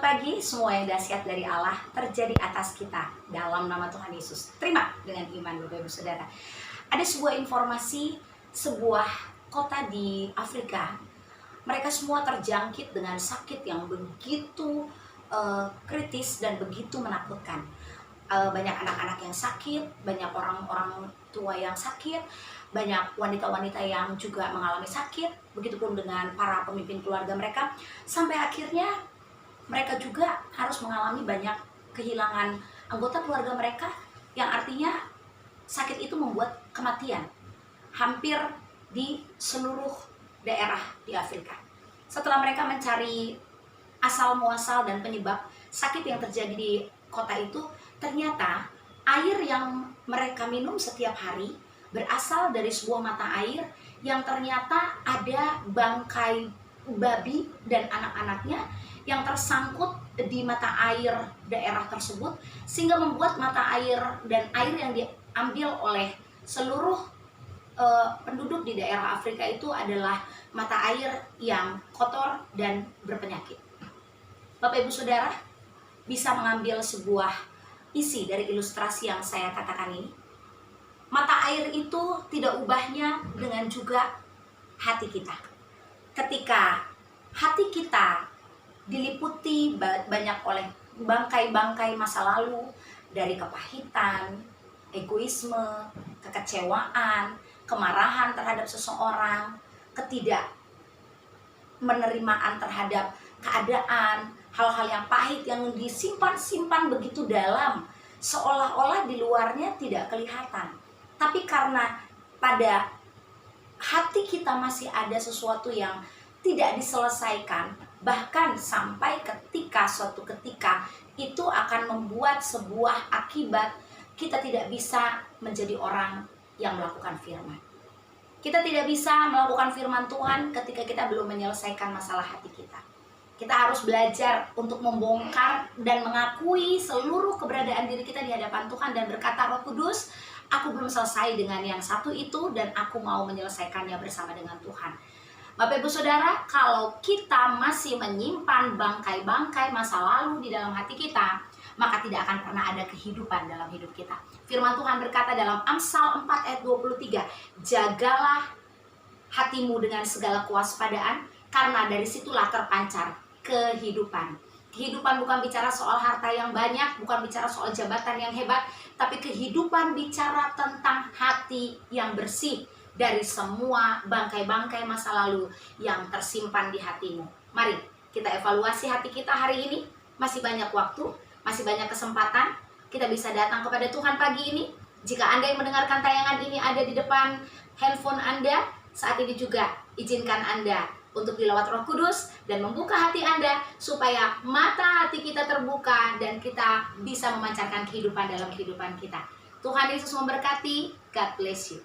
pagi, semua yang dahsyat dari Allah terjadi atas kita dalam nama Tuhan Yesus. Terima dengan iman Bapak Ibu Saudara. Ada sebuah informasi, sebuah kota di Afrika. Mereka semua terjangkit dengan sakit yang begitu kritis dan begitu menakutkan. Banyak anak-anak yang sakit, banyak orang-orang tua yang sakit, banyak wanita-wanita yang juga mengalami sakit, begitupun dengan para pemimpin keluarga mereka, sampai akhirnya mereka juga harus mengalami banyak kehilangan anggota keluarga mereka, yang artinya sakit itu membuat kematian hampir di seluruh daerah di Afrika. Setelah mereka mencari asal muasal dan penyebab sakit yang terjadi di kota itu, ternyata air yang mereka minum setiap hari berasal dari sebuah mata air yang ternyata ada bangkai babi dan anak-anaknya yang tersangkut di mata air daerah tersebut, sehingga membuat mata air dan air yang diambil oleh seluruh penduduk di daerah Afrika itu adalah mata air yang kotor dan berpenyakit. Bapak Ibu Saudara bisa mengambil sebuah isi dari ilustrasi yang saya katakan ini. Mata air itu tidak ubahnya dengan juga hati kita. Ketika hati kita diliputi banyak oleh bangkai-bangkai masa lalu, dari kepahitan, egoisme, kekecewaan, kemarahan terhadap seseorang, ketidakmenerimaan terhadap keadaan, hal-hal yang pahit yang disimpan-simpan begitu dalam, seolah-olah di luarnya tidak kelihatan. Tapi karena pada hati kita masih ada sesuatu yang tidak diselesaikan, bahkan sampai suatu ketika itu akan membuat sebuah akibat kita tidak bisa menjadi orang yang melakukan firman. Kita tidak bisa melakukan firman Tuhan ketika kita belum menyelesaikan masalah hati kita. Kita harus belajar untuk membongkar dan mengakui seluruh keberadaan diri kita di hadapan Tuhan dan berkata, Roh Kudus, aku belum selesai dengan yang satu itu dan aku mau menyelesaikannya bersama dengan Tuhan. Bapak Ibu Saudara, kalau kita masih menyimpan bangkai-bangkai masa lalu di dalam hati kita, maka tidak akan pernah ada kehidupan dalam hidup kita. Firman Tuhan berkata dalam Amsal 4 ayat 23, jagalah hatimu dengan segala kewaspadaan, karena dari situlah terpancar kehidupan. Kehidupan bukan bicara soal harta yang banyak, bukan bicara soal jabatan yang hebat, tapi kehidupan bicara tentang hati yang bersih dari semua bangkai-bangkai masa lalu yang tersimpan di hatimu. Mari kita evaluasi hati kita hari ini. Masih banyak waktu, masih banyak kesempatan. Kita bisa datang kepada Tuhan pagi ini. Jika Anda yang mendengarkan tayangan ini ada di depan handphone Anda, saat ini juga izinkan Anda untuk dilawat Roh Kudus dan membuka hati Anda supaya mata hati kita terbuka dan kita bisa memancarkan kehidupan dalam kehidupan kita. Tuhan Yesus memberkati. God bless you.